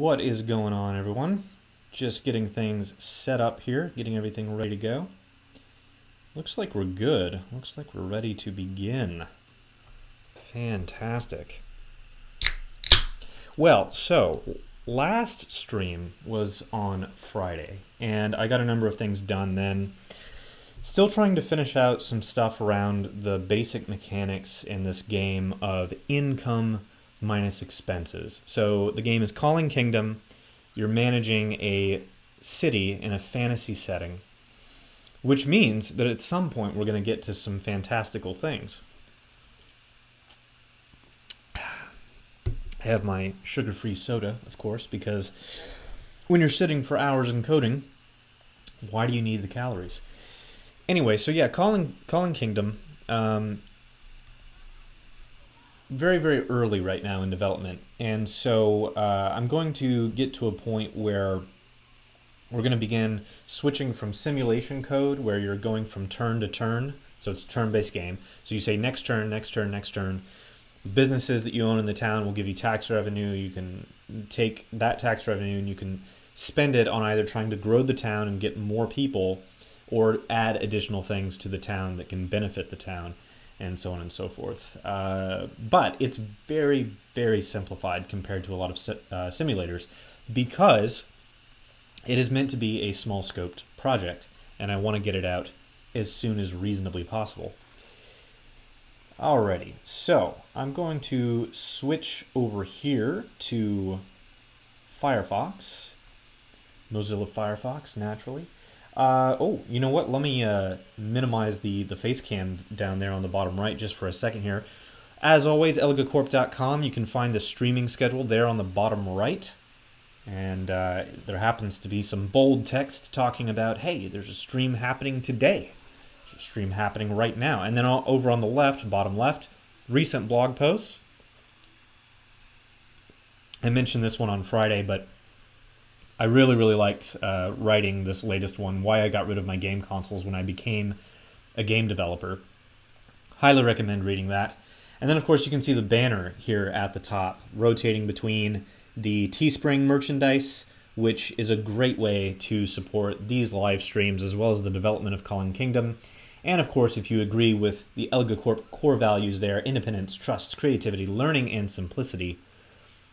What is going on, everyone? Just getting things set up here, getting everything ready to go. Looks like we're good. Looks like we're ready to begin. Fantastic. Well, so last stream was on Friday, and I got a number of things done then. Still trying to finish out some stuff around the basic mechanics in this game of income minus expenses. So the game is Kalling Kingdom. You're managing a city in a fantasy setting, which means that at some point we're going to get to some fantastical things. I have my sugar-free soda, of course, because when you're sitting for hours and coding, why do you need the calories? Anyway, so yeah, Kalling Kingdom, very, very early right now in development. And so I'm going to get to a point where we're going to begin switching from simulation code, where you're going from turn to turn. So it's a turn-based game. So you say next turn, next turn, next turn. Businesses that you own in the town will give you tax revenue. You can take that tax revenue and you can spend it on either trying to grow the town and get more people, or add additional things to the town that can benefit the town, and so on and so forth. But it's very, very simplified compared to a lot of simulators, because it is meant to be a small scoped project, and I want to get it out as soon as reasonably possible. Alrighty, so I'm going to switch over here to Firefox, Mozilla Firefox, naturally. Oh, you know what? Let me minimize the face cam down there on the bottom right just for a second here. As always, elegacorp.com. You can find the streaming schedule there on the bottom right. And there happens to be some bold text talking about, hey, there's a stream happening today. There's a stream happening right now. And then over on the left, bottom left, recent blog posts. I mentioned this one on Friday, but I really, really liked writing this latest one, why I got rid of my game consoles when I became a game developer. Highly recommend reading that. And then, of course, you can see the banner here at the top, rotating between the Teespring merchandise, which is a great way to support these live streams, as well as the development of Kalling Kingdom. And, of course, if you agree with the Elega Corp core values there, independence, trust, creativity, learning, and simplicity,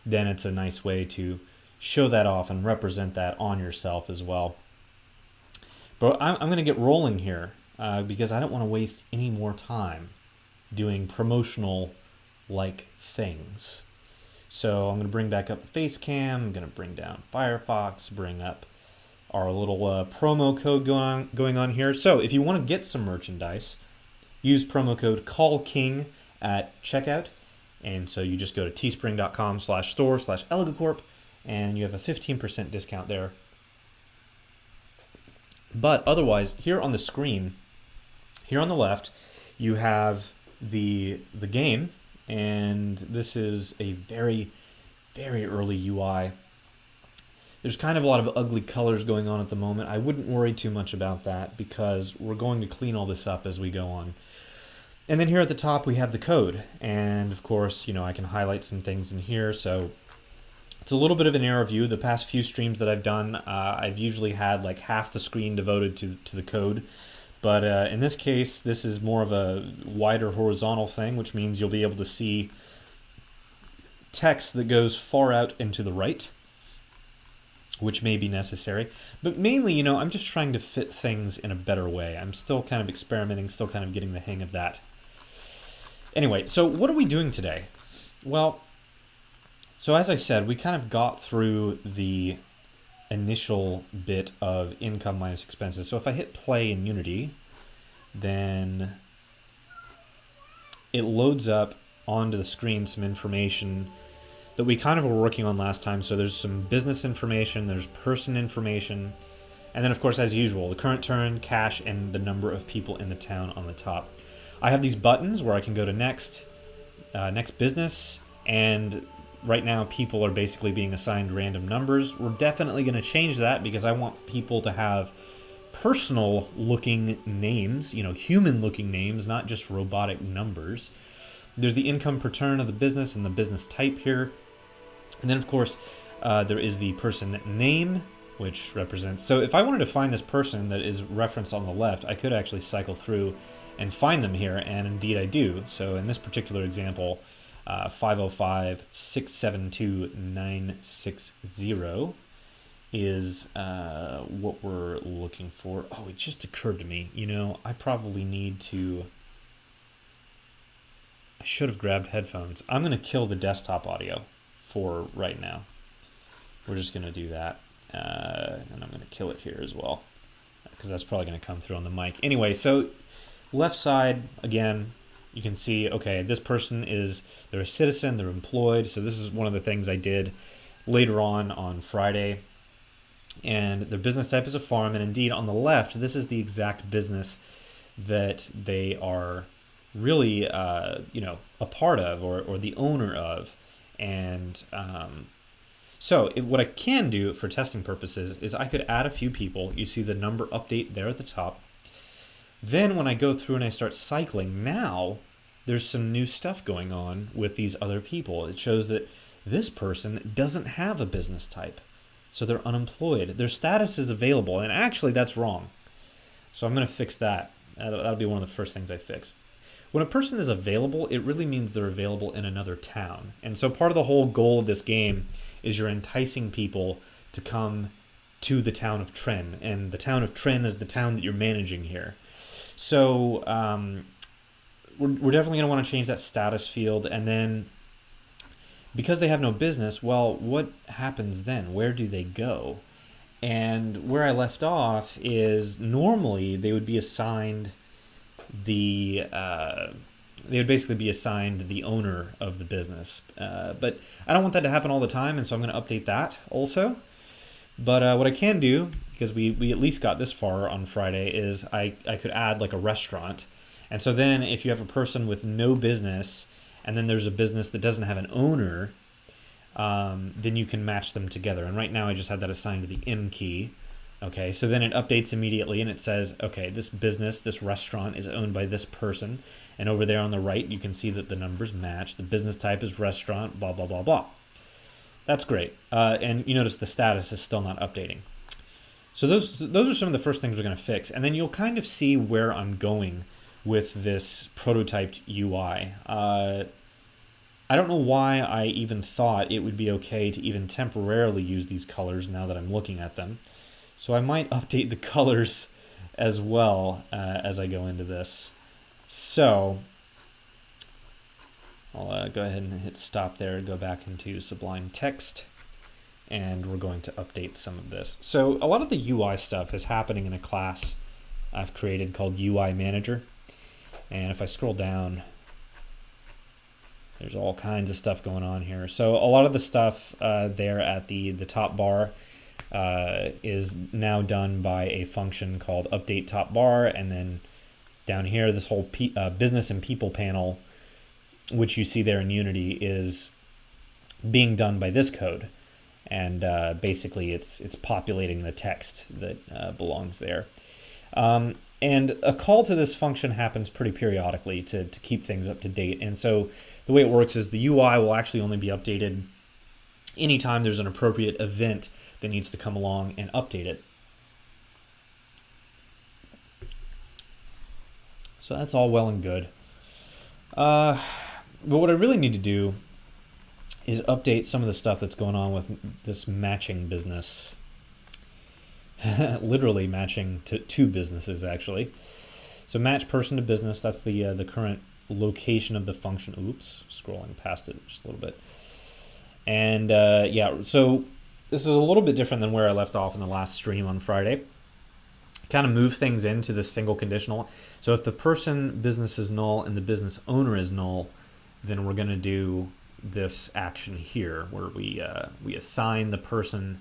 then it's a nice way to show that off and represent that on yourself as well. But I'm going to get rolling here because I don't want to waste any more time doing promotional-like things. So I'm going to bring back up the face cam. I'm going to bring down Firefox, bring up our little promo code going on here. So if you want to get some merchandise, use promo code CALLKING at checkout. And so you just go to teespring.com/store/ElegaCorp, and you have a 15% discount there. But otherwise, here on the screen, here on the left, you have the game, and this is a very, very early UI. There's kind of a lot of ugly colors going on at the moment. I wouldn't worry too much about that, because we're going to clean all this up as we go on. And then here at the top, we have the code. And of course, you know, I can highlight some things in here. So it's a little bit of an error view. The past few streams that I've done, I've usually had like half the screen devoted to the code. But in this case, this is more of a wider horizontal thing, which means you'll be able to see text that goes far out into the right, which may be necessary. But mainly, you know, I'm just trying to fit things in a better way. I'm still kind of experimenting, still kind of getting the hang of that. Anyway, so what are we doing today? Well, so as I said, we kind of got through the initial bit of income minus expenses. So if I hit play in Unity, then it loads up onto the screen some information that we kind of were working on last time. So there's some business information, there's person information, and then of course, as usual, the current turn, cash, and the number of people in the town on the top. I have these buttons where I can go to next business, and right now people are basically being assigned random numbers. We're definitely going to change that, because I want people to have personal looking names, you know, human looking names, not just robotic numbers. There's the income per turn of the business and the business type here. And then, of course, There is the person name, which represents... So if I wanted to find this person that is referenced on the left, I could actually cycle through and find them here, and indeed I do. So in this particular example, 505-672-960 is what we're looking for. Oh, it just occurred to me, you know, I probably need to... I should have grabbed headphones. I'm going to kill the desktop audio for right now. We're just going to do that. And I'm going to kill it here as well, because that's probably going to come through on the mic. Anyway, so left side, again, you can see, okay, this person is, they're a citizen, they're employed. So this is one of the things I did later on Friday. And their business type is a farm. And indeed, on the left, this is the exact business that they are really, you know, a part of, or the owner of. And so what I can do for testing purposes is I could add a few people. You see the number update there at the top. Then when I go through and I start cycling, now there's some new stuff going on with these other people. It shows that this person doesn't have a business type, so they're unemployed. Their status is available, and actually that's wrong. So I'm going to fix that. That'll be one of the first things I fix. When a person is available, it really means they're available in another town. And so part of the whole goal of this game is you're enticing people to come to the town of Tren. And the town of Tren is the town that you're managing here. So we're definitely going to want to change that status field. And then because they have no business, well, what happens then? Where do they go? And where I left off is normally they would be assigned they would basically be assigned the owner of the business. But I don't want that to happen all the time, and so I'm going to update that also. But what I can do, because we at least got this far on Friday, is I could add like a restaurant. And so then if you have a person with no business, and then there's a business that doesn't have an owner, then you can match them together. And right now I just have that assigned to the M key. Okay, so then it updates immediately and it says, okay, this business, this restaurant is owned by this person. And over there on the right, you can see that the numbers match. The business type is restaurant, blah, blah, blah, blah. That's great. And you notice the status is still not updating. So those are some of the first things we're going to fix. And then you'll kind of see where I'm going with this prototyped UI. I don't know why I even thought it would be okay to even temporarily use these colors now that I'm looking at them. So I might update the colors as well as I go into this. So I'll go ahead and hit stop there, go back into Sublime Text, and we're going to update some of this. So a lot of the UI stuff is happening in a class I've created called UI Manager. And if I scroll down, there's all kinds of stuff going on here. So a lot of the stuff there at the top bar is now done by a function called update top bar, and then down here this whole business and people panel, which you see there in Unity, is being done by this code, and basically it's populating the text that belongs there. And a call to this function happens pretty periodically to keep things up to date. And so the way it works is the UI will actually only be updated anytime there's an appropriate event that needs to come along and update it. So that's all well and good. But what I really need to do is update some of the stuff that's going on with this matching business. Literally matching to two businesses, actually. So match person to business, that's the current location of the function. Oops, scrolling past it just a little bit. And yeah, so this is a little bit different than where I left off in the last stream on Friday. Kind of move things into this single conditional. So if the person business is null and the business owner is null, then we're going to do this action here where we assign the person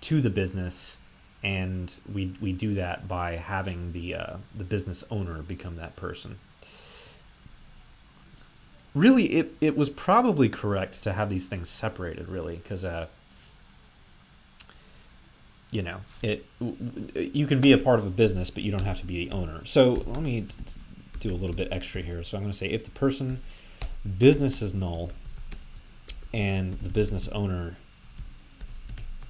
to the business, and we do that by having the business owner become that person. Really, it was probably correct to have these things separated, really, because you know, you can be a part of a business, but you don't have to be the owner. So let me do a little bit extra here. So I'm going to say if the person business is null and the business owner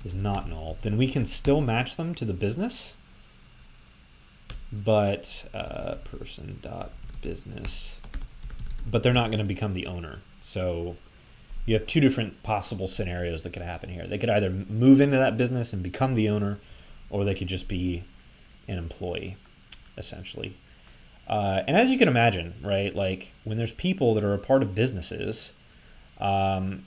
is not null, then we can still match them to the business, but person.business, but they're not going to become the owner. So you have two different possible scenarios that could happen here. They could either move into that business and become the owner, or they could just be an employee, essentially. And as you can imagine, right, like when there's people that are a part of businesses, then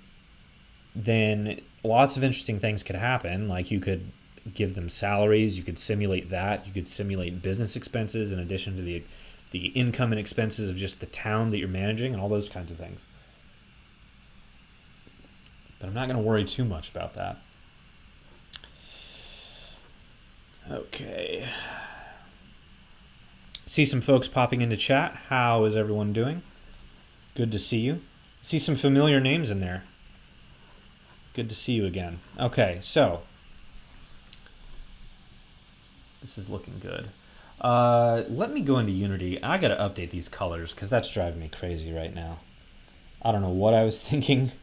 lots of interesting things could happen. Like you could give them salaries, you could simulate that, you could simulate business expenses in addition to the income and expenses of just the town that you're managing and all those kinds of things. But I'm not going to worry too much about that. Okay. See some folks popping into chat. How is everyone doing? Good to see you. See some familiar names in there. Good to see you again. Okay, so this is looking good. Let me go into Unity. I got to update these colors because that's driving me crazy right now. I don't know what I was thinking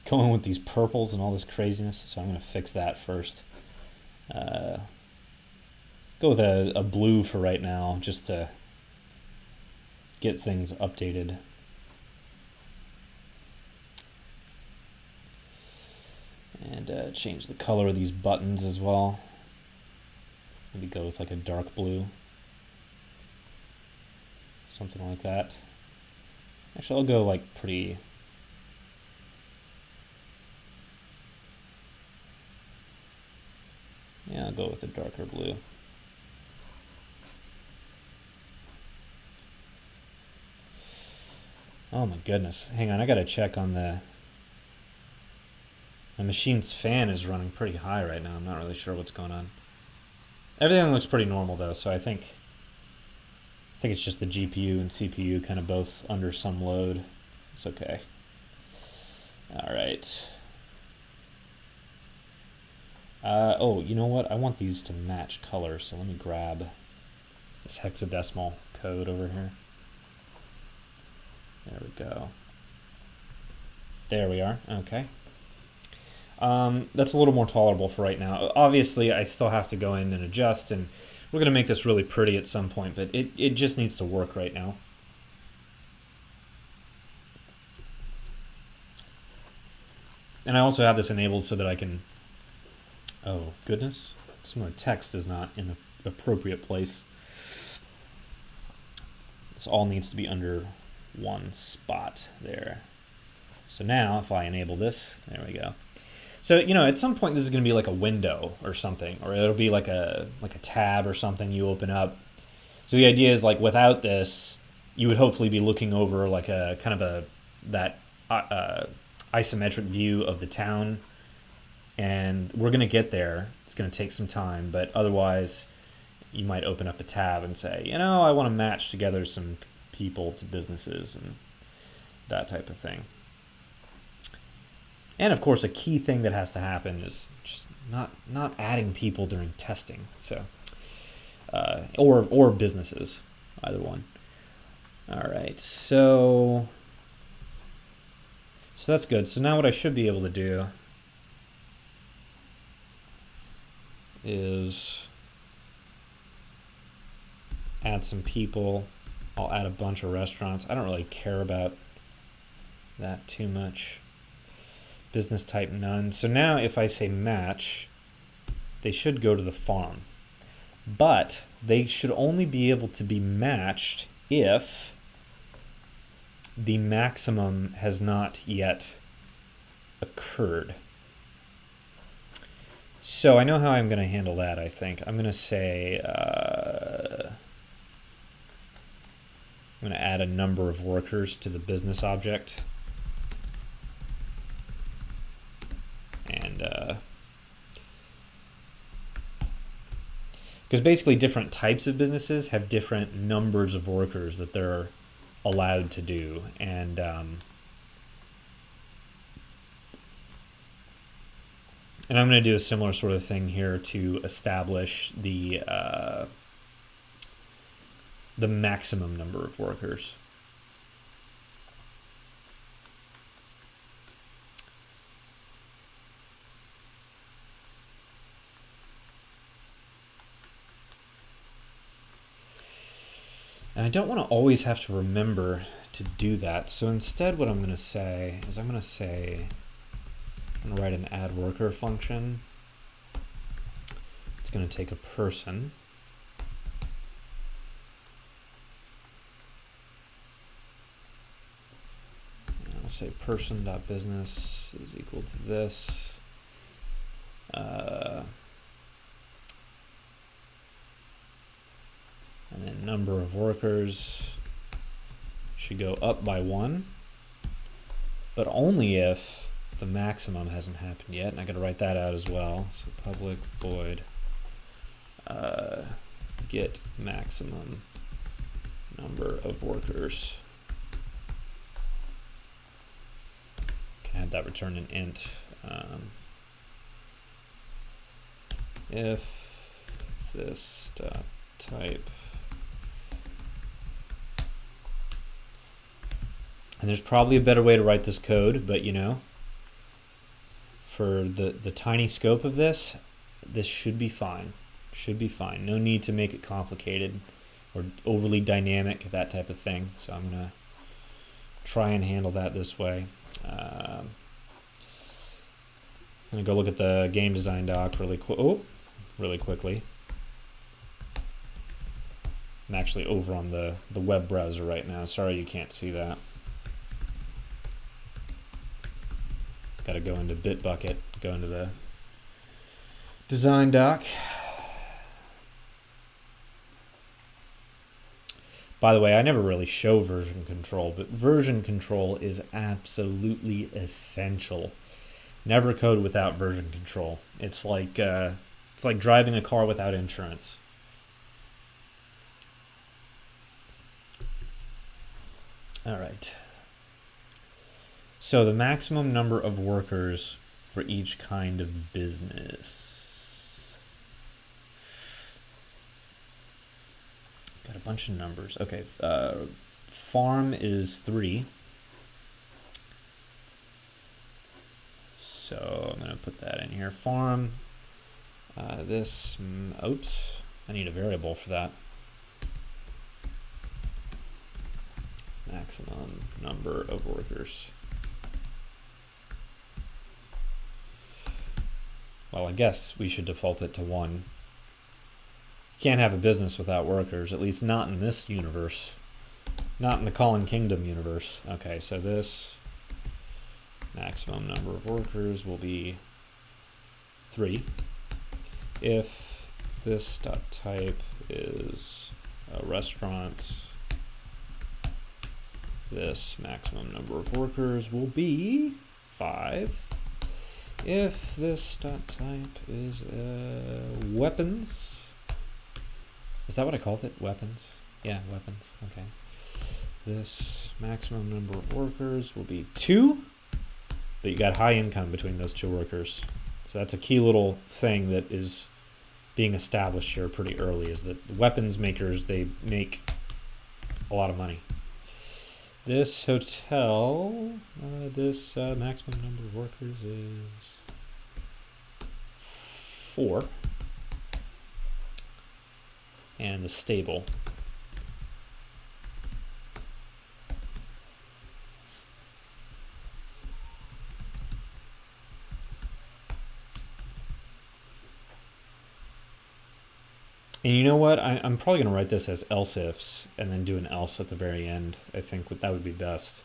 going with these purples and all this craziness, so I'm going to fix that first. Go with a blue for right now just to get things updated. And change the color of these buttons as well. Maybe go with like a dark blue. Something like that. Actually, I'll go like pretty... Yeah, I'll go with a darker blue. Oh my goodness. Hang on, I gotta check on the... My machine's fan is running pretty high right now. I'm not really sure what's going on. Everything looks pretty normal though, so I think it's just the GPU and CPU kind of both under some load. It's okay. All right. Oh, you know what? I want these to match color, so let me grab this hexadecimal code over here. There we go. There we are. Okay. That's a little more tolerable for right now. Obviously, I still have to go in and adjust, and we're going to make this really pretty at some point, but it just needs to work right now. And I also have this enabled so that I can... Oh, goodness. Some of the text is not in the appropriate place. This all needs to be under one spot there. So now, if I enable this, there we go. So, you know, at some point this is going to be like a window or something, or it'll be like a tab or something you open up. So the idea is like without this, you would hopefully be looking over like a kind of that isometric view of the town. And we're going to get there. It's going to take some time, but otherwise you might open up a tab and say, you know, I want to match together some people to businesses and that type of thing. And of course, a key thing that has to happen is just not adding people during testing. So, or businesses, either one. All right, so that's good. So now what I should be able to do is add some people. I'll add a bunch of restaurants. I don't really care about that too much. Business type none. So now if I say match, they should go to the farm. But they should only be able to be matched if the maximum has not yet occurred. So I know how I'm going to handle that, I think. I'm going to say, I'm going to add a number of workers to the business object. And because basically different types of businesses have different numbers of workers that they're allowed to do. And I'm going to do a similar sort of thing here to establish the maximum number of workers. And I don't want to always have to remember to do that. So instead what I'm going to say is I'm going to write an add worker function. It's going to take a person. And I'll say person.business is equal to this. And then number of workers should go up by 1, but only if the maximum hasn't happened yet. And I got to write that out as well. So public void get maximum number of workers. Can have that return an int. If this type. And there's probably a better way to write this code, but you know, for the tiny scope of this, this should be fine. Should be fine. No need to make it complicated or overly dynamic, that type of thing. So I'm gonna try and handle that this way. I'm gonna go look at the game design doc really quickly. I'm actually over on the web browser right now. Sorry you can't see that. Got to go into Bitbucket, go into the design doc. By the way, I never really show version control, but version control is absolutely essential. Never code without version control. It's like driving a car without insurance. All right. So the maximum number of workers for each kind of business. Got a bunch of numbers. Okay, farm is 3. So I'm gonna put that in here. Farm, oops, I need a variable for that. Maximum number of workers. Well, I guess we should default it to 1. You can't have a business without workers, at least not in this universe. Not in the Kalling Kingdom universe. Okay, so this maximum number of workers will be 3. If this dot type is a restaurant, this maximum number of workers will be 5. If this dot type is weapons, is that what I called it? Weapons? Yeah, weapons. Okay. This maximum number of workers will be 2, but you got high income between those 2 workers. So that's a key little thing that is being established here pretty early, is that the weapons makers, they make a lot of money. This hotel, this maximum number of workers is 4. And the stable. And you know what? I'm probably going to write this as else ifs and then do an else at the very end. I think that would be best.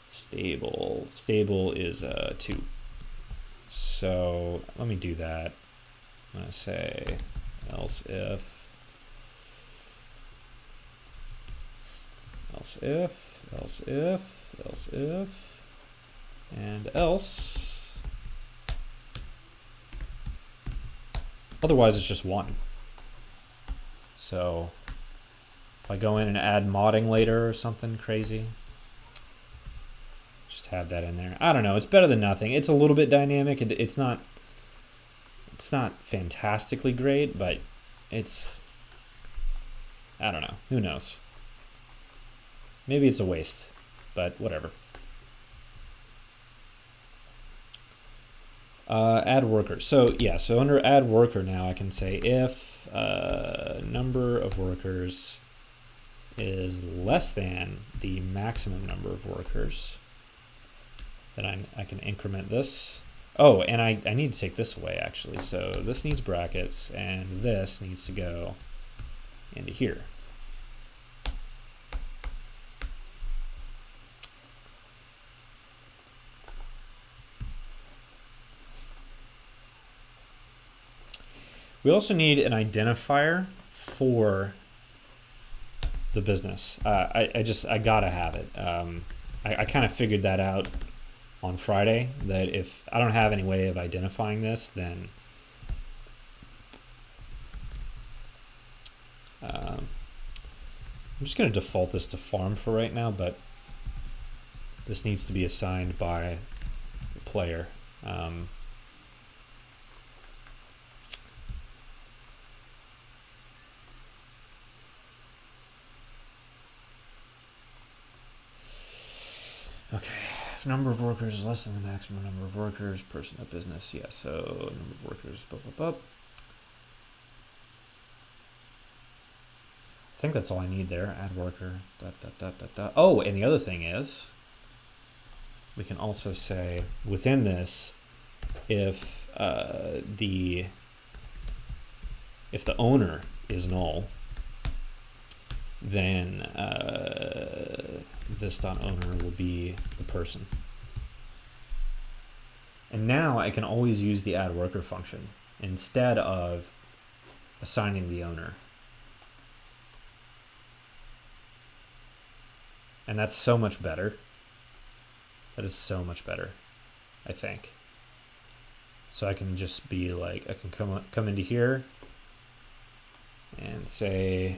Stable. Stable is 2. So let me do that. I'm going to say else if, and else. Otherwise, it's just 1. So if I go in and add modding later or something crazy, just have that in there. I don't know. It's better than nothing. It's a little bit dynamic. It's not fantastically great, but it's, I don't know. Who knows? Maybe it's a waste, but whatever. Add worker. So yeah, so under add worker now I can say if number of workers is less than the maximum number of workers, then I can increment this. Oh, and I need to take this away, actually. So this needs brackets, and this needs to go into here. We also need an identifier for the business. I gotta have it. I kind of figured that out on Friday, that if I don't have any way of identifying this, then I'm just going to default this to farm for right now, but this needs to be assigned by the player. Okay, if number of workers is less than the maximum number of workers, person of business, yeah, so number of workers, blah, blah, blah. I think that's all I need there, add worker, dot, dot, dot, dot, dot. Oh, and the other thing is, we can also say, within this, if the owner is null, then this dot owner will be the person. And now I can always use the add worker function instead of assigning the owner. And that's so much better. That is so much better, I think. So I can just be like, I can come into here and say,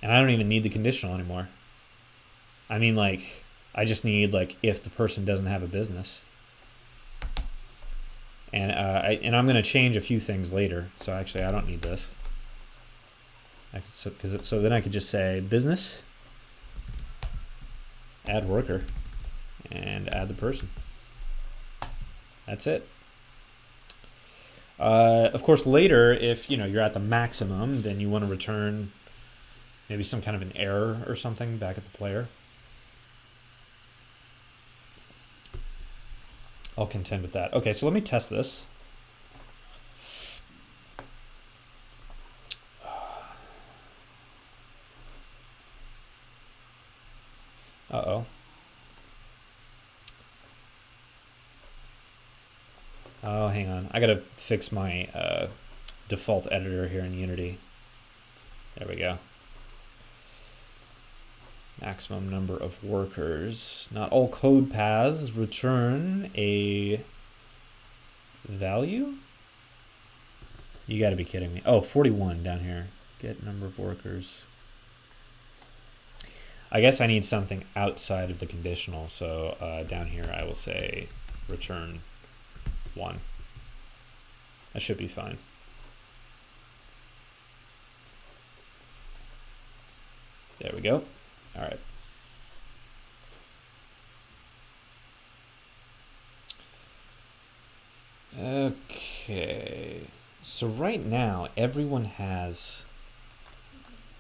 and I don't even need the conditional anymore. I mean, like, I just need, like, if the person doesn't have a business. And I'm going to change a few things later. So actually, I don't need this. So then I could just say business, add worker, and add the person. That's it. Of course, later, if you're at the maximum, then you want to return maybe some kind of an error or something back at the player. I'll contend with that. Okay, so let me test this. Uh-oh. Oh, hang on. I gotta fix my default editor here in Unity. There we go. Maximum number of workers. Not all code paths return a value? You gotta be kidding me. Oh, 41 down here. Get number of workers. I guess I need something outside of the conditional, so down here I will say return 1. That should be fine. There we go. All right. Okay. So right now, everyone has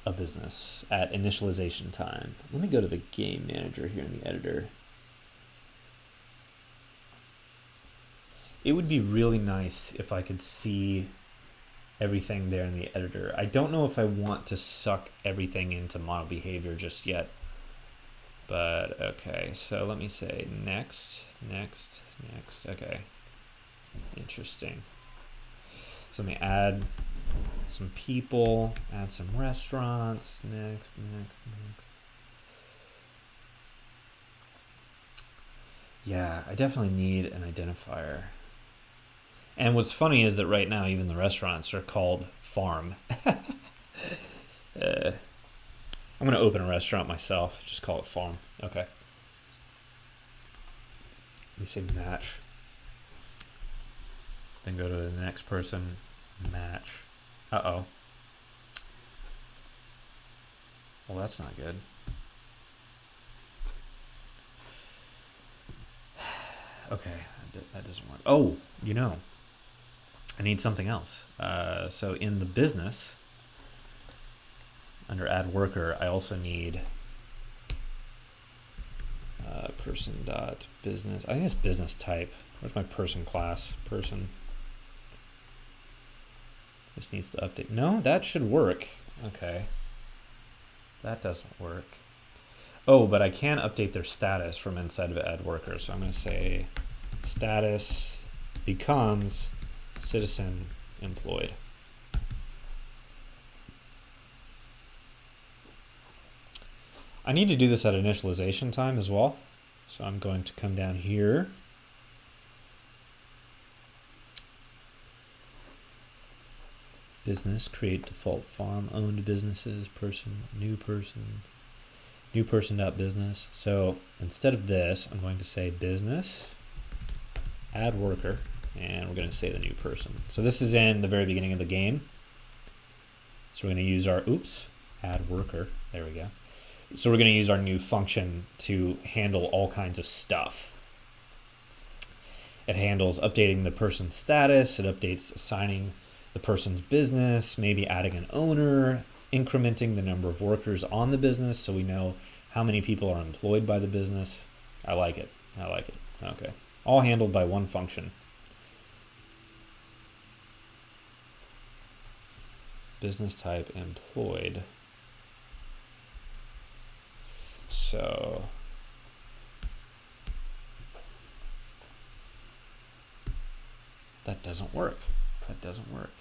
a business at initialization time. Let me go to the game manager here in the editor. It would be really nice if I could see everything there in the editor. I don't know if I want to suck everything into model behavior just yet, but okay, so let me say next, next, next. Okay, interesting. So let me add some people, add some restaurants, next, next, next. Yeah, I definitely need an identifier. And what's funny is that right now, even the restaurants are called farm. I'm going to open a restaurant myself. Just call it farm. Okay. Let me say match. Then go to the next person. Match. Uh-oh. Well, that's not good. Okay, that doesn't work. Oh, I need something else. So in the business, under add worker, I also need person dot business. I think it's business type. Where's my person class? Person. This needs to update. No, that should work. Okay. That doesn't work. Oh, but I can update their status from inside of add worker. So I'm going to say status becomes citizen employed. I need to do this at initialization time as well. So I'm going to come down here. Business, create default farm, owned businesses, person, new person dot business. So instead of this, I'm going to say business, add worker, and we're going to say the new person. So this is in the very beginning of the game. So we're going to use our, add worker. There we go. So we're going to use our new function to handle all kinds of stuff. It handles updating the person's status. It updates assigning the person's business, maybe adding an owner, incrementing the number of workers on the business so we know how many people are employed by the business. I like it. I like it. Okay. All handled by one function. Business type employed. So that doesn't work. That doesn't work.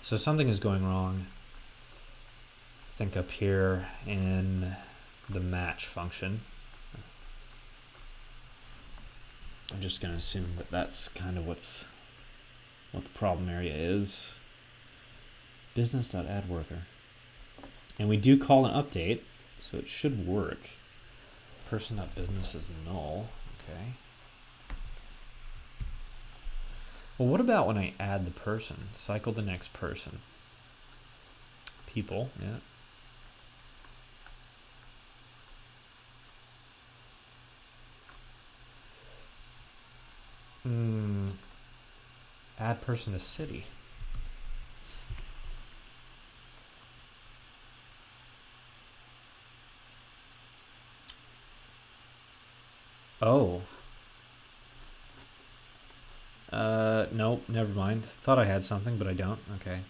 So something is going wrong. I think up here in the match function. I'm just going to assume that that's kind of what the problem area is. Business.addWorker. And we do call an update, so it should work. Person.business is null. Okay. Well, what about when I add the person? Cycle the next person. People, yeah. Add person to city. Oh. Nope, never mind. Thought I had something, but I don't. Okay.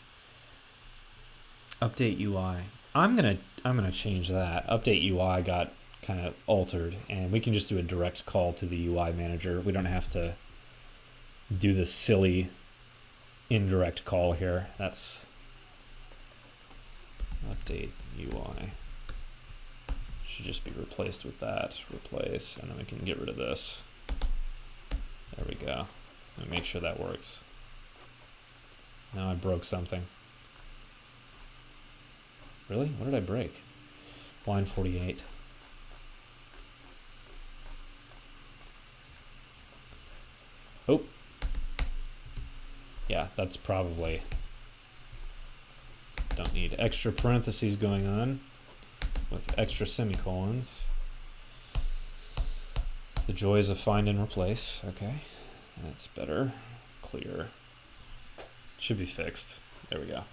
Update UI. I'm gonna change that. Update UI got kind of altered, and we can just do a direct call to the UI manager. We don't have to do this silly indirect call here. That's update UI. Should just be replaced with that. Replace, and then we can get rid of this. There we go. Let me make sure that works. Now I broke something. Really? What did I break? Line 48. Oh. Yeah, that's probably... Don't need extra parentheses going on with extra semicolons. The joys of find and replace. Okay. That's better. Clear. Should be fixed. There we go.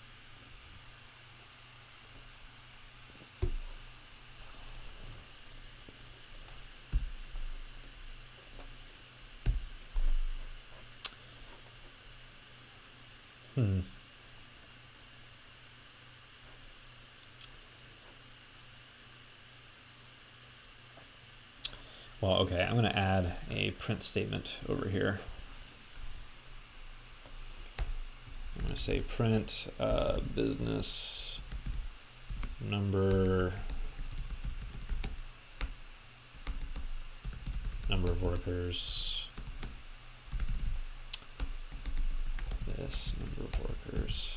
Well, okay, I'm going to add a print statement over here. I'm going to say print business number of workers, this number of workers.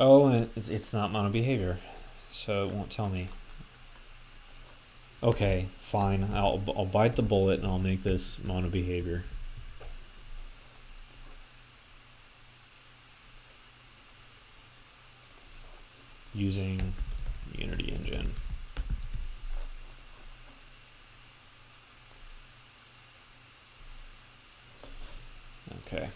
Oh, and it's not mono behavior, so it won't tell me. Okay, fine. I'll bite the bullet and I'll make this mono behavior. using Unity Engine. Okay.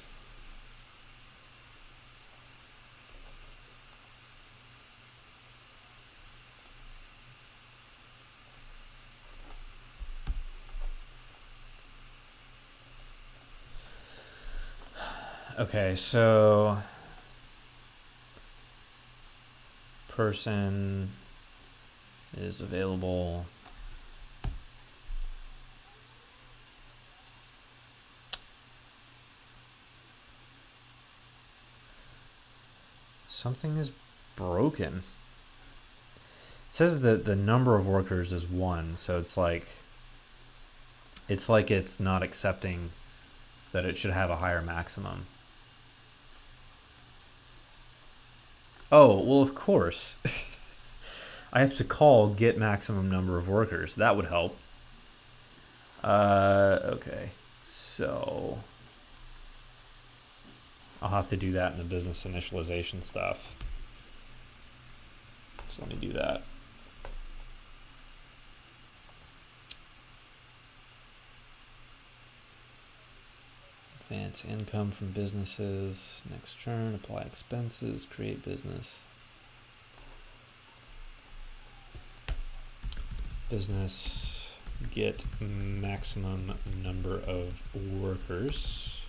Okay, so person is available. Something is broken. It says that the number of workers is 1, so it's like it's not accepting that it should have a higher maximum. Oh, well, of course. I have to call get maximum number of workers. That would help. Okay. So I'll have to do that in the business initialization stuff. So let me do that. Advance income from businesses. Next turn, apply expenses, create business. Business, get maximum number of workers.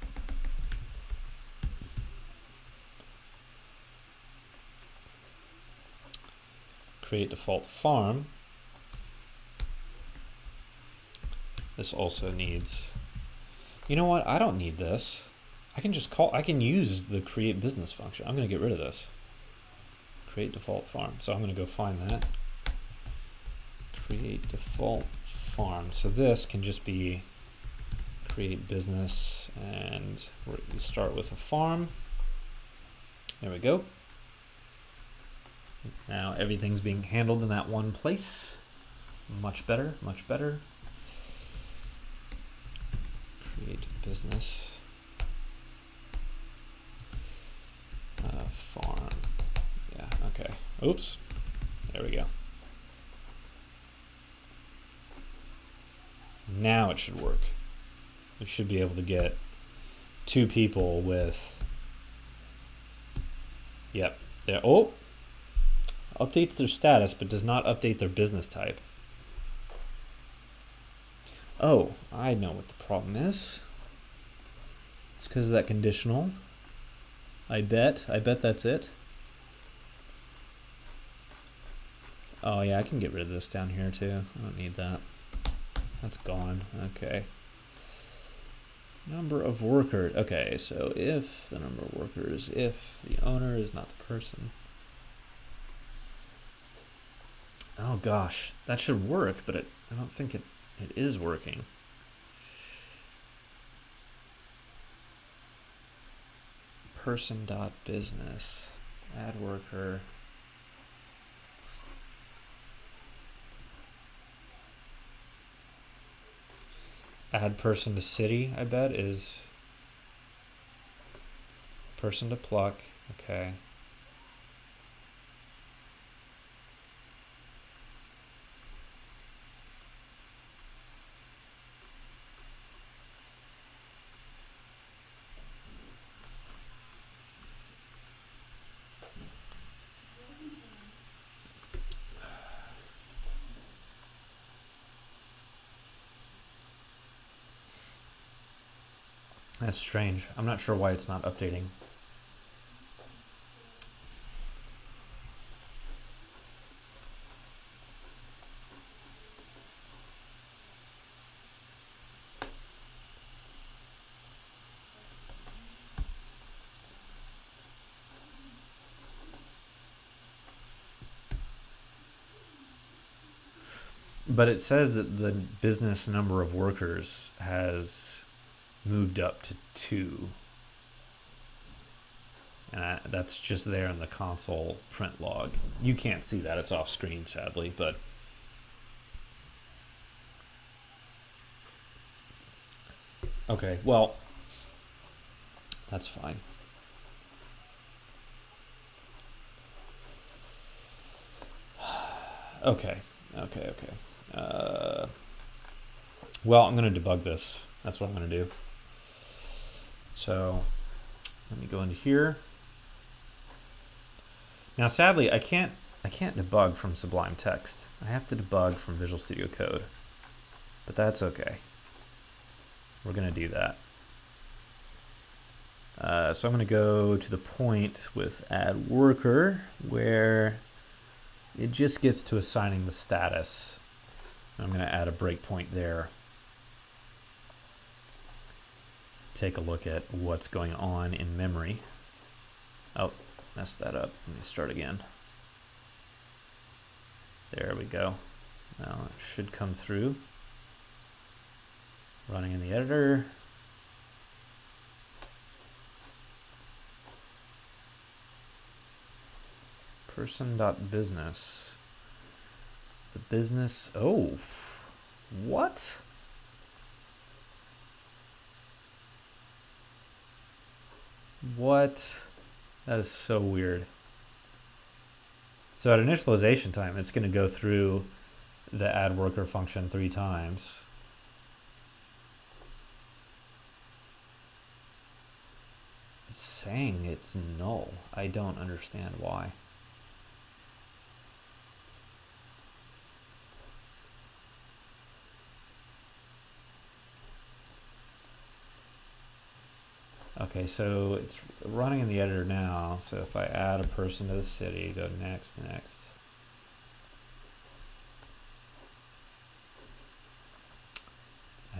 Create default farm. This also needs, you know what? I don't need this. I can just call, I can use the create business function. I'm going to get rid of this. Create default farm. So I'm going to go find that. Create default farm. So this can just be create business, and we start with a farm. There we go. Now everything's being handled in that one place. Much better, much better. Create business. Farm. Yeah, okay. Oops. There we go. Now it should work. We should be able to get 2 people with, yep. There. Oh, updates their status but does not update their business type. Oh, I know what the problem is. It's because of that conditional. I bet that's it. Oh yeah, I can get rid of this down here too. I don't need that. That's gone. Okay. Number of workers. Okay, so if the number of workers, if the owner is not the person. Oh gosh, that should work, but I don't think it is working. Person.business, add worker. Add person to city, I bet, is person to pluck. Okay. That's strange. I'm not sure why it's not updating. But it says that the business number of workers has moved up to 2. And that's just there in the console print log. You can't see that. It's off screen, sadly, but okay, well, that's fine. Okay. Well, I'm going to debug this. That's what I'm going to do. So let me go into here. Now, sadly, I can't debug from Sublime Text. I have to debug from Visual Studio Code, but that's okay. We're going to do that. So I'm going to go to the point with add worker where it just gets to assigning the status. I'm going to add a breakpoint there. Take a look at what's going on in memory. Oh, messed that up. Let me start again. There we go. Now it should come through. Running in the editor. Person.business. The business. Oh, what? What? That is so weird. So at initialization time, it's going to go through the add worker function 3 times. It's saying it's null. I don't understand why. Okay, so it's running in the editor now. So if I add a person to the city, go next.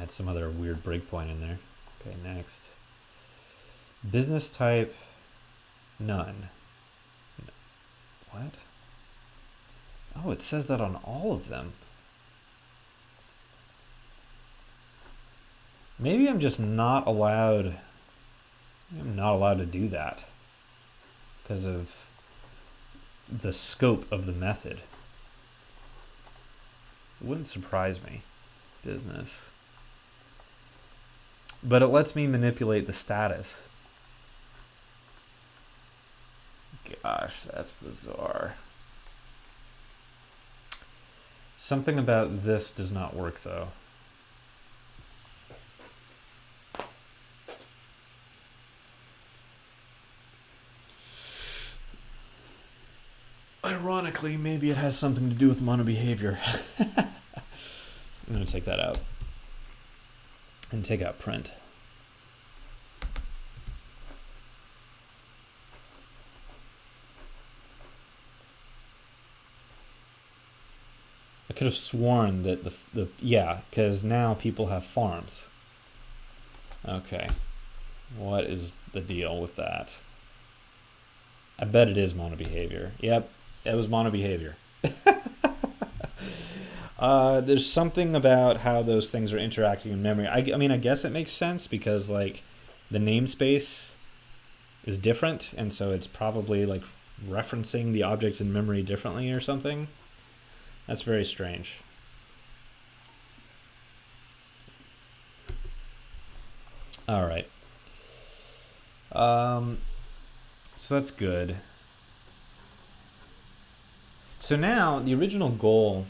Add some other weird breakpoint in there. Okay, next. Business type, none. What? Oh, it says that on all of them. Maybe I'm just not allowed. I'm not allowed to do that because of the scope of the method. It wouldn't surprise me. Business. But it lets me manipulate the status. Gosh, that's bizarre. Something about this does not work though. Ironically, maybe it has something to do with monobehavior. I'm going to take that out and take out print. I could have sworn that yeah, because now people have farms. Okay, what is the deal with that? I bet it is monobehavior. Yep, it was monobehavior. There's something about how those things are interacting in memory. I mean, I guess it makes sense because like the namespace is different, and so it's probably like referencing the object in memory differently or something. That's very strange. All right. So that's good. So now the original goal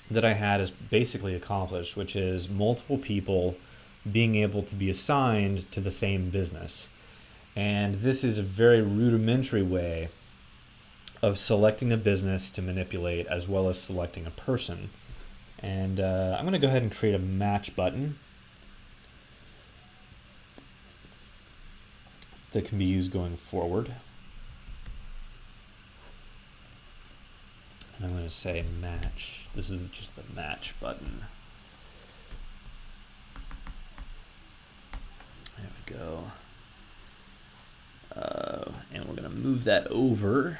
that I had is basically accomplished, which is multiple people being able to be assigned to the same business. And this is a very rudimentary way of selecting a business to manipulate as well as selecting a person. And I'm going to go ahead and create a match button that can be used going forward. And I'm going to say match. This is just the match button. There we go. And we're going to move that over.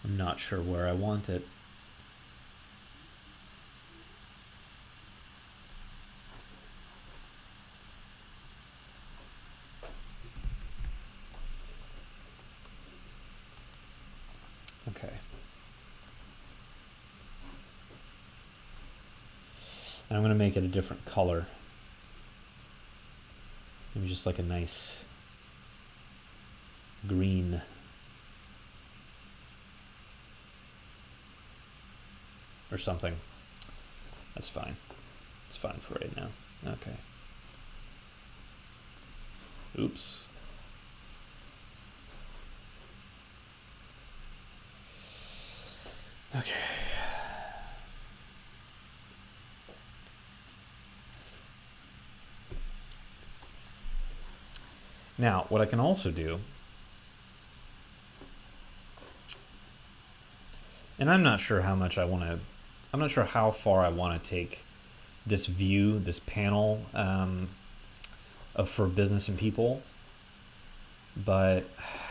I'm not sure where I want it. Okay. And I'm going to make it a different color. Maybe just like a nice green. or something. That's fine. It's fine for right now. Okay. Oops. Okay. Now, what I can also do, and I'm not sure how much I'm not sure how far I want to take this view, this panel for business and people, but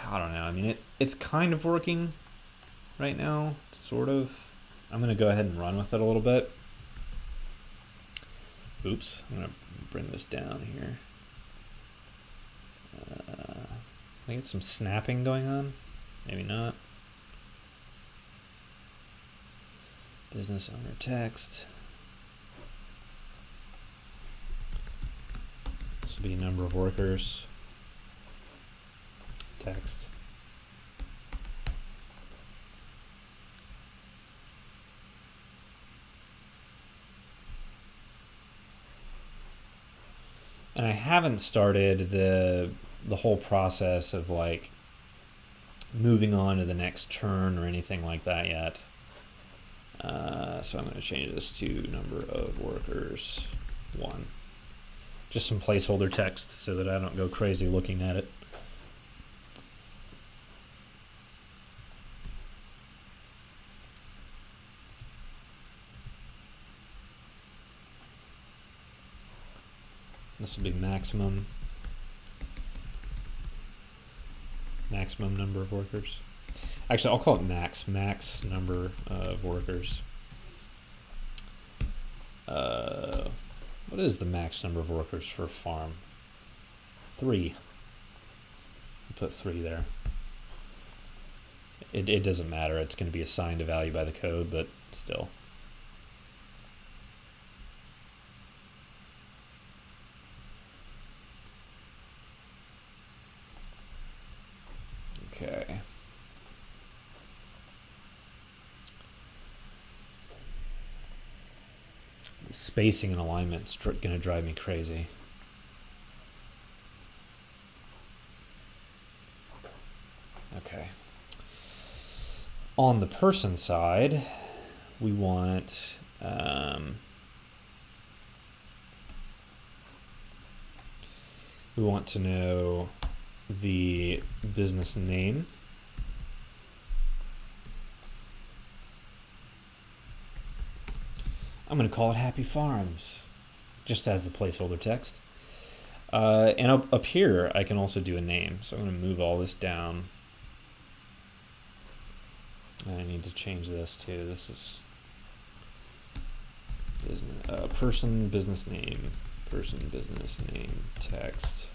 I don't know. I mean, it's kind of working right now, sort of. I'm going to go ahead and run with it a little bit. Oops, I'm going to bring this down here. Can I get some snapping going on? Maybe not. Business owner text. This will be number of workers. Text. And I haven't started the whole process of like moving on to the next turn or anything like that yet. So I'm going to change this to number of workers 1. Just some placeholder text so that I don't go crazy looking at it. This will be maximum number of workers. Actually, I'll call it max number of workers. What is the max number of workers for a farm? 3. I'll put 3 there. It doesn't matter. It's going to be assigned a value by the code, but still. Okay. Spacing and alignment is going to drive me crazy. Okay. On the person side, we want to know the business name. I'm going to call it Happy Farms, just as the placeholder text. And up here, I can also do a name. So I'm going to move all this down. I need to change this too. This is business, person, business name, text.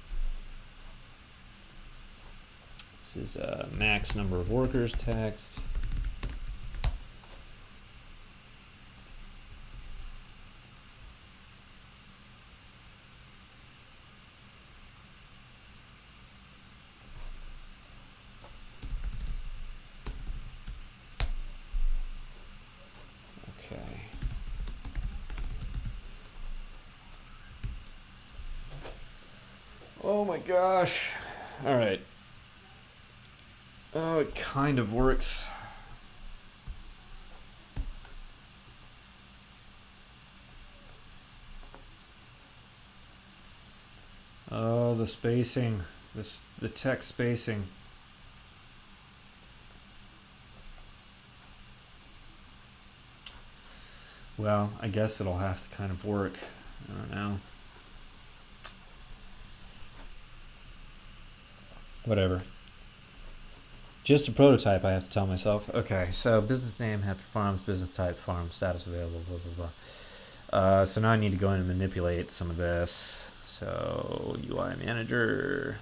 This is max number of workers text. Oh my gosh. All right. Oh, it kind of works. Oh, the spacing. The text spacing. Well, I guess it'll have to kind of work. I don't know. Whatever. Just a prototype, I have to tell myself. Okay, so business name, Happy Farms, business type, farm, status available, blah, blah, blah. So now I need to go in and manipulate some of this. So UI manager.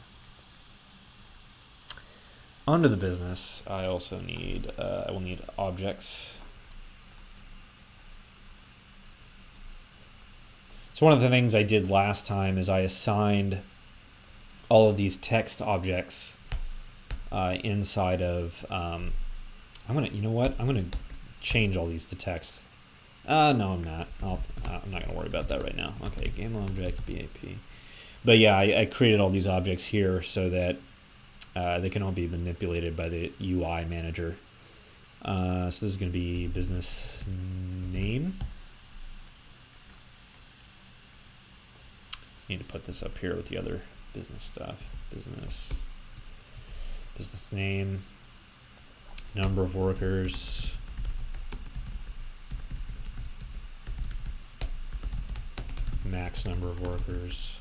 Under the business, I also need, I will need objects. So one of the things I did last time is I assigned all of these text objects inside of, you know what? I'm gonna change all these to text. No, I'm not. I'm not going to worry about that right now. Okay, game object, BAP. But yeah, I created all these objects here so that they can all be manipulated by the UI manager. So this is going to be business name. Need to put this up here with the other business stuff. Business name, number of workers, max number of workers.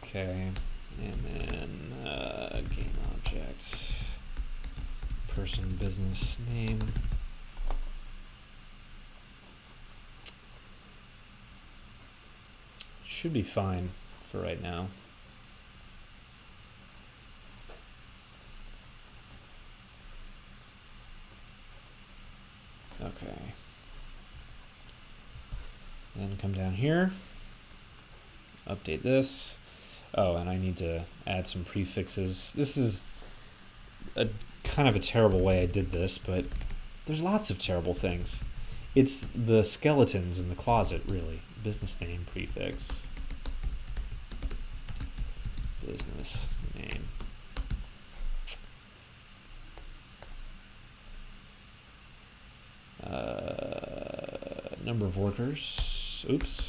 Okay, and then game object, person, business name. Should be fine for right now. Okay. Then come down here, update this. Oh, and I need to add some prefixes. This is a kind of a terrible way I did this, but there's lots of terrible things. It's the skeletons in the closet, really. Business name prefix. Business name. Number of workers. Oops.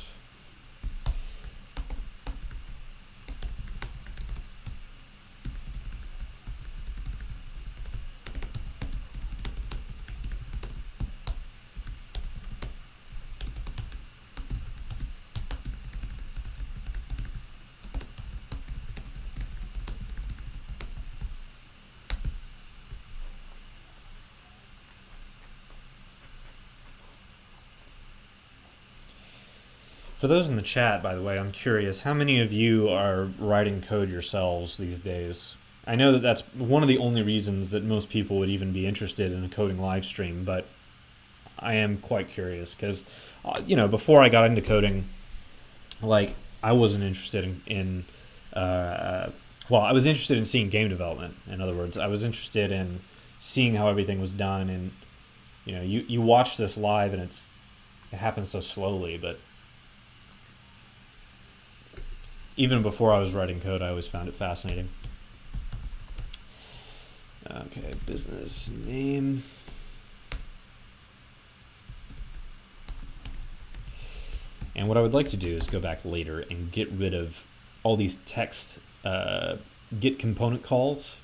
For those in the chat, by the way, I'm curious, how many of you are writing code yourselves these days? I know that that's one of the only reasons that most people would even be interested in a coding live stream, but I am quite curious because, before I got into coding, like, I wasn't interested I was interested in seeing game development. In other words, I was interested in seeing how everything was done, and you watch this live and it happens so slowly, but even before I was writing code, I always found it fascinating. Okay, business name. And what I would like to do is go back later and get rid of all these text get component calls.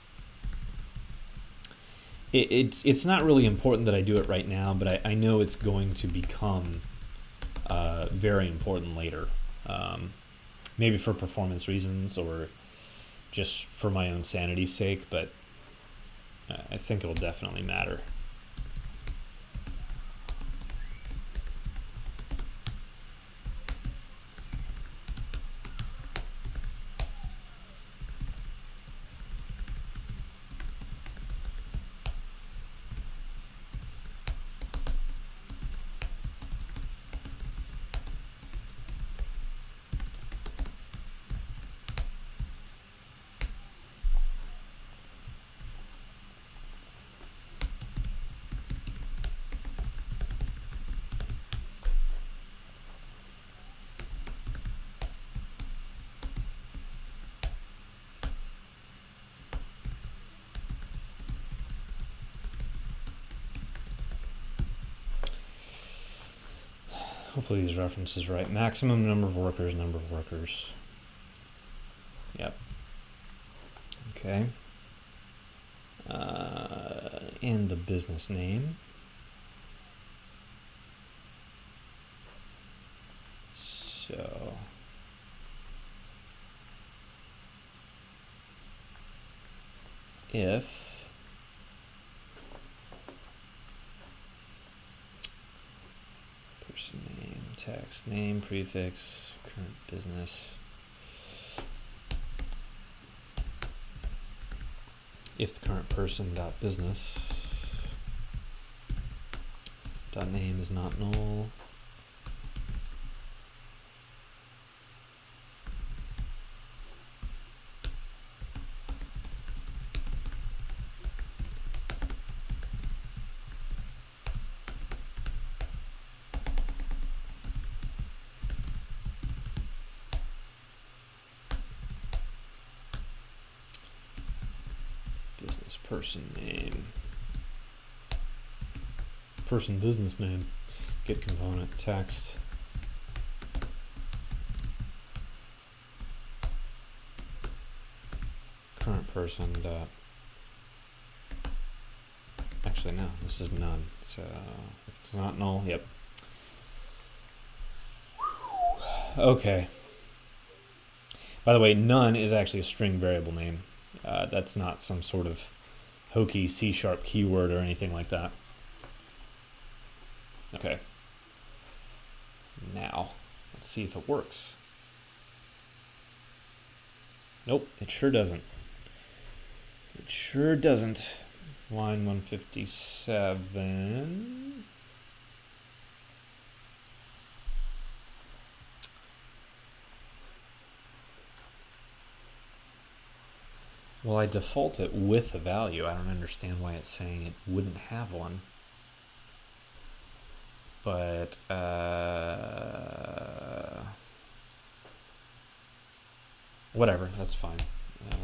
It's not really important that I do it right now, but I know it's going to become very important later. Maybe for performance reasons or just for my own sanity's sake, but I think it'll definitely matter. Hopefully these references right. Maximum number of workers, number of workers. Yep. Okay. And the business name. So if person name, text, name, prefix, current business. If the current person dot business dot name is not null. person name, person business name, get component text. Current person dot. Actually, no, this is none. So if it's not null, yep. Okay. By the way, none is actually a string variable name. That's not some sort of hokey C# keyword or anything like that. Okay. Now, let's see if it works. Nope, it sure doesn't. It sure doesn't. Line 157. Well, I default it with a value. I don't understand why it's saying it wouldn't have one. But, whatever, that's fine.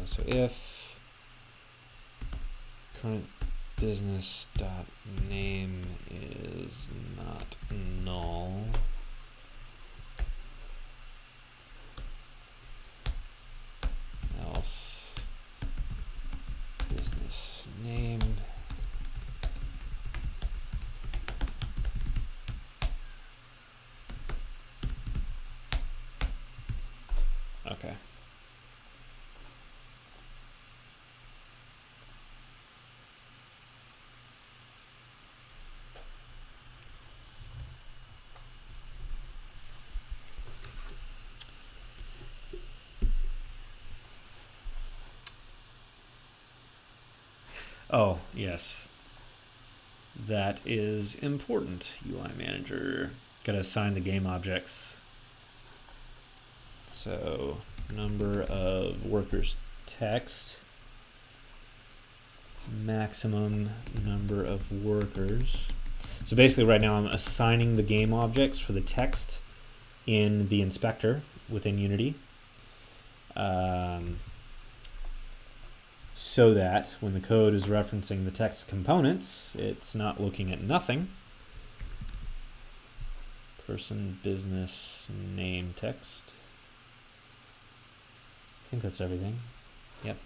So if current business dot name is not null, else business name okay. Oh, yes. That is important, UI manager. Gotta assign the game objects. So, number of workers text, maximum number of workers. So basically right now I'm assigning the game objects for the text in the inspector within Unity. So that when the code is referencing the text components, it's not looking at nothing. Person, business, name, text. I think that's everything. Yep.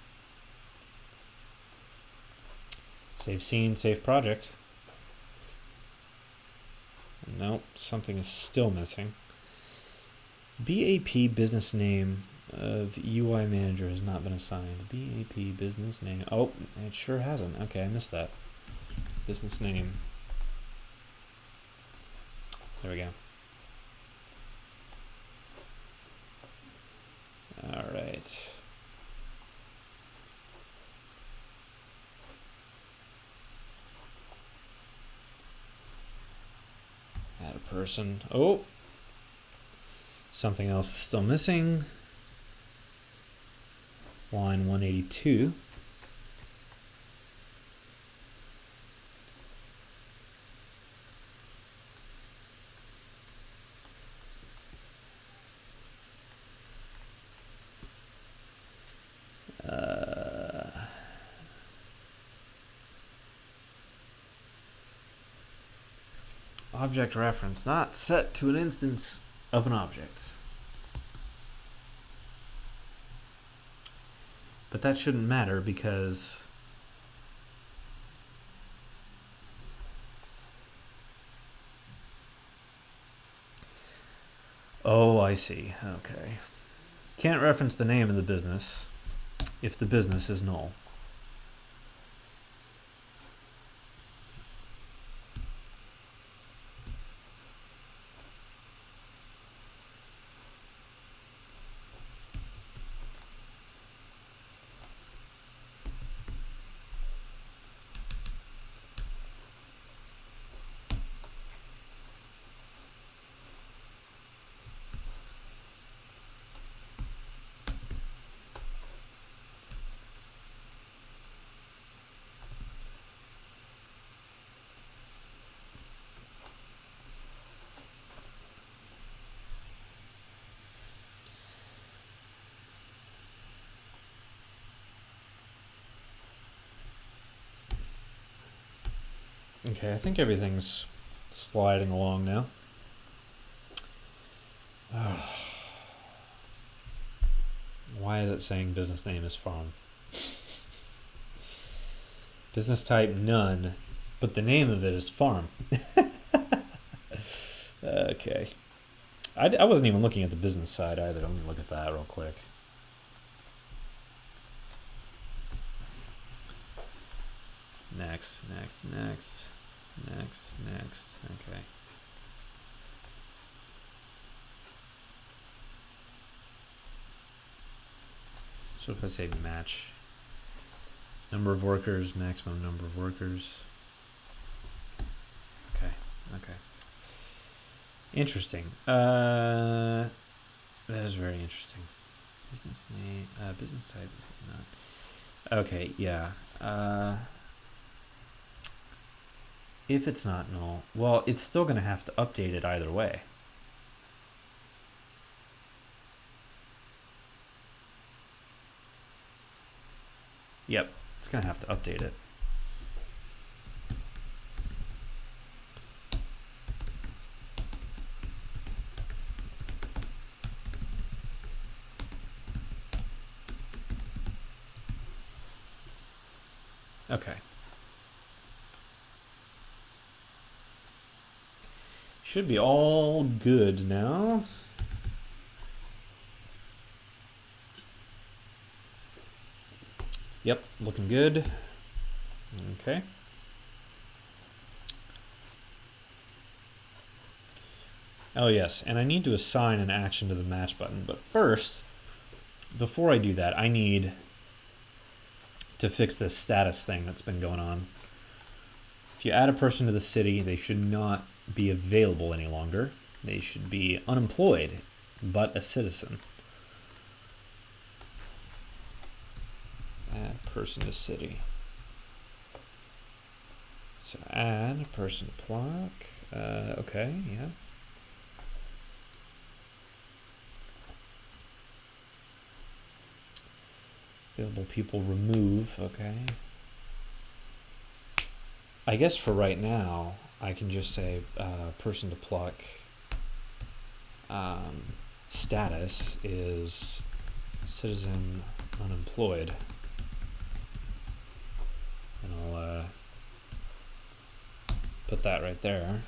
Save scene, save project. Nope, something is still missing. BAP business name of UI manager has not been assigned. BAP business name. Oh, it sure hasn't. Okay, I missed that. Business name. There we go. All right. Add a person. Oh, something else is still missing. Line 182. Object reference not set to an instance of an object. But that shouldn't matter because oh, I see. Okay. Can't reference the name of the business if the business is null. Okay, I think everything's sliding along now. Why is it saying business name is farm? Business type none, but the name of it is farm. Okay. I wasn't even looking at the business side either. Let me look at that real quick. Next. Okay. So if I say match, number of workers, maximum number of workers. Okay. Interesting. That is very interesting. Business name, business type is not. Okay, yeah. If it's not null, well, it's still going to have to update it either way. Yep, it's going to have to update it. Okay. Should be all good now. Yep, looking good. Okay. Oh yes, and I need to assign an action to the match button, but first, before I do that, I need to fix this status thing that's been going on. If you add a person to the city, they should not be available any longer. They should be unemployed, but a citizen. Add person to city. So add person to block. Okay, yeah. Available people remove, okay. I guess for right now, I can just say person to pluck status is citizen unemployed. And I'll put that right there.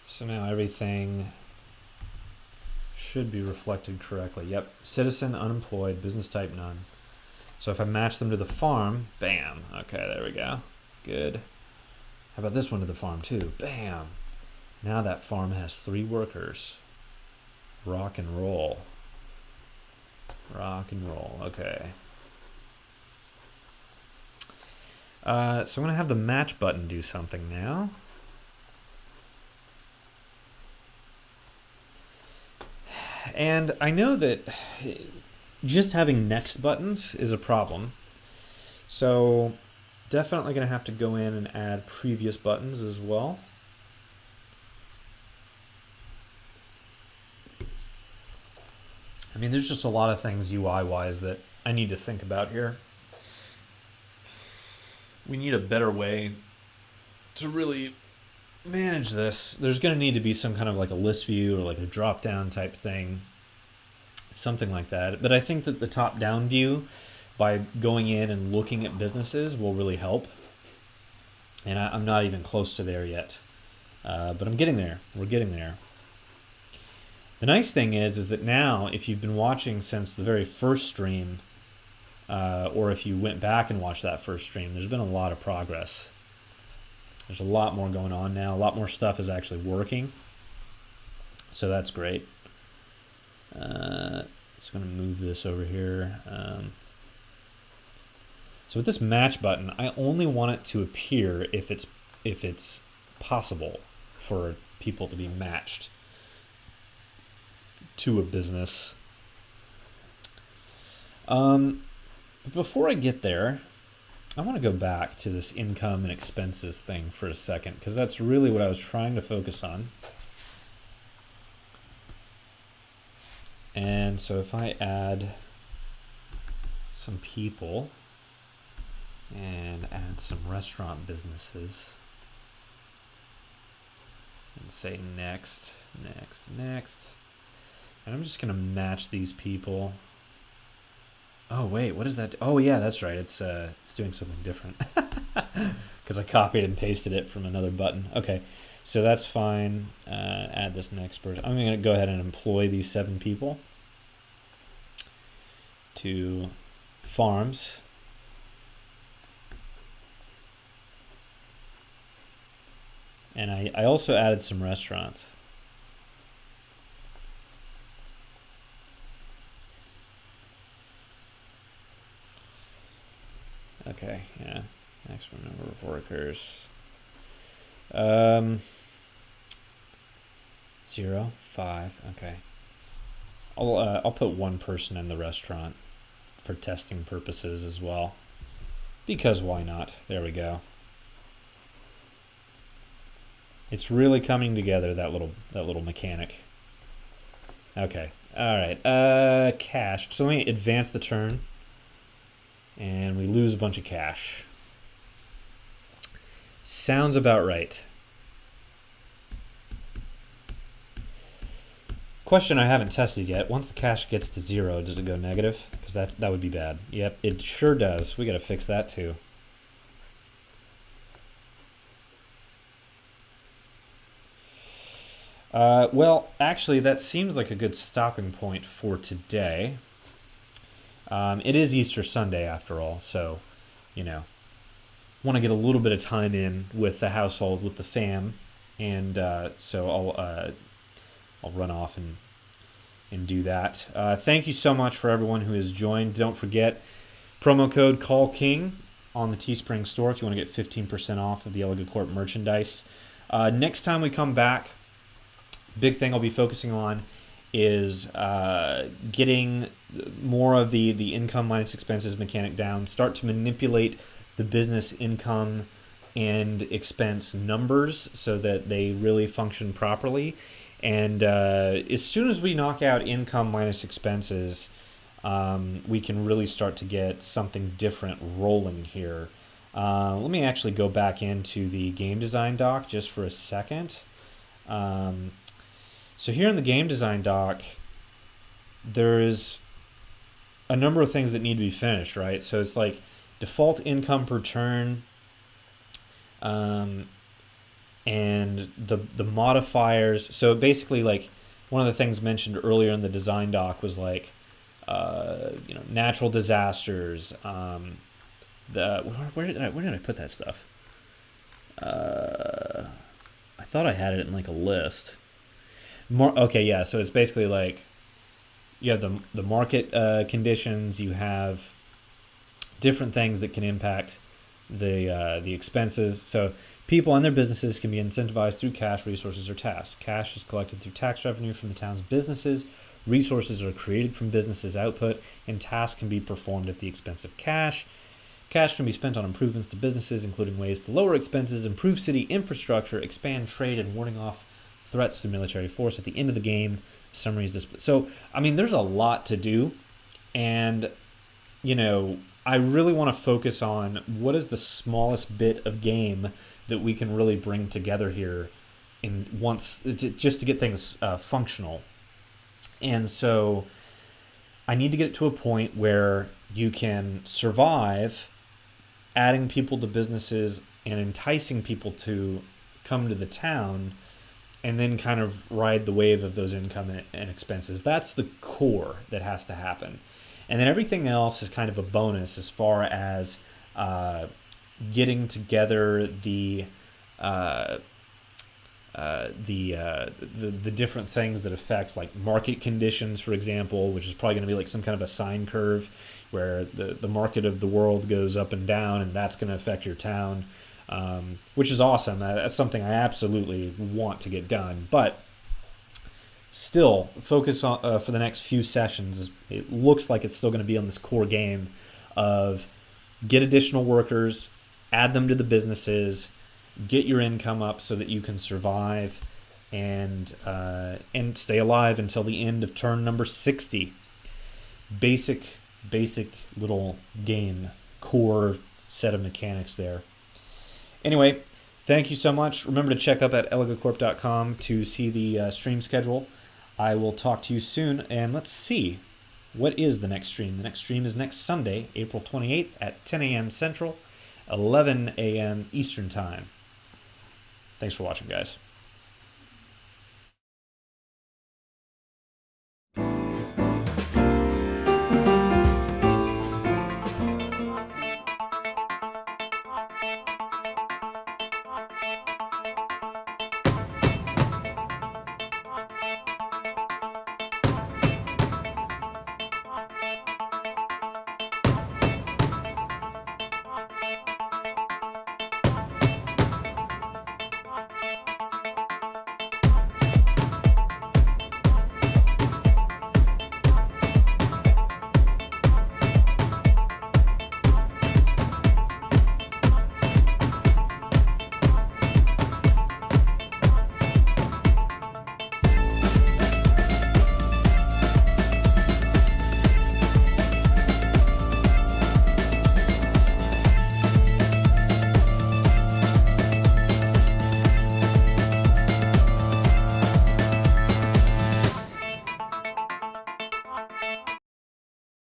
So now everything should be reflected correctly. Yep, citizen, unemployed, business type, none. So if I match them to the farm, bam. Okay, there we go. Good. How about this one to the farm too? Bam. Now that farm has 3 workers. Rock and roll. Rock and roll, okay. So I'm gonna have the match button do something now. And I know that just having next buttons is a problem. So definitely going to have to go in and add previous buttons as well. I mean, there's just a lot of things UI-wise that I need to think about here. We need a better way to really manage this. There's going to need to be some kind of like a list view or like a drop down type thing, something like that. But I think that the top down view, by going in and looking at businesses, will really help. And I'm not even close to there yet, but I'm getting there. We're getting there. The nice thing is that now, if you've been watching since the very first stream, or if you went back and watched that first stream, there's been a lot of progress. There's a lot more going on now. A lot more stuff is actually working. So that's great. Just going to move this over here. So with this match button, I only want it to appear if it's possible for people to be matched to a business. But before I get there, I want to go back to this income and expenses thing for a second, because that's really what I was trying to focus on. And so if I add some people and add some restaurant businesses and say next, and I'm just gonna match these people. Oh wait, what is that? Oh yeah, that's right. It's doing something different because I copied and pasted it from another button. Okay, so that's fine. Add this next person. I'm gonna go ahead and employ these 7 people to farms. And I also added some restaurants. Okay, yeah. Maximum number of workers. 0, 5. Okay. I'll put 1 person in the restaurant for testing purposes as well. Because why not? There we go. It's really coming together, that little mechanic. Okay. All right. Cash. So let me advance the turn. And we lose a bunch of cash. Sounds about right. Question I haven't tested yet. Once the cash gets to 0, does it go negative? Because that would be bad. Yep, it sure does. We got to fix that too. Well, actually, that seems like a good stopping point for today. It is Easter Sunday after all, so, want to get a little bit of time in with the household, with the fam, and so I'll run off and do that. Thank you so much for everyone who has joined. Don't forget, promo code CALLKING on the Teespring store if you want to get 15% off of the Elega Corp merchandise. Next time we come back, big thing I'll be focusing on is getting more of the income minus expenses mechanic down, start to manipulate the business income and expense numbers so that they really function properly. And as soon as we knock out income minus expenses, we can really start to get something different rolling here. Let me actually go back into the game design doc just for a second. So here in the game design doc, there is a number of things that need to be finished, right? So it's like default income per turn, and the modifiers. So basically, like, one of the things mentioned earlier in the design doc was like, natural disasters. Where did I put that stuff? I thought I had it in like a list. Okay, yeah. So it's basically like you have the market conditions. You have different things that can impact the expenses. So people and their businesses can be incentivized through cash, resources, or tasks. Cash is collected through tax revenue from the town's businesses. Resources are created from businesses' output, and tasks can be performed at the expense of cash. Cash can be spent on improvements to businesses, including ways to lower expenses, improve city infrastructure, expand trade, and warding off threats to military force. At the end of the game, summary is displayed. So, I mean, there's a lot to do, and, I really want to focus on what is the smallest bit of game that we can really bring together here just to get things functional. And so I need to get it to a point where you can survive adding people to businesses and enticing people to come to the town, and then kind of ride the wave of those income and expenses. That's the core that has to happen. And then everything else is kind of a bonus as far as getting together the different things that affect, like market conditions, for example, which is probably going to be like some kind of a sine curve where the market of the world goes up and down, and that's going to affect your town, which is awesome. That's something I absolutely want to get done. But still, focus on for the next few sessions. It looks like it's still going to be on this core game of get additional workers, add them to the businesses, get your income up so that you can survive, and stay alive until the end of turn number 60. Basic little game core set of mechanics there. Anyway, thank you so much. Remember to check up at elegacorp.com to see the stream schedule. I will talk to you soon, and let's see, what is the next stream? The next stream is next Sunday, April 28th at 10 a.m. Central, 11 a.m. Eastern Time. Thanks for watching, guys.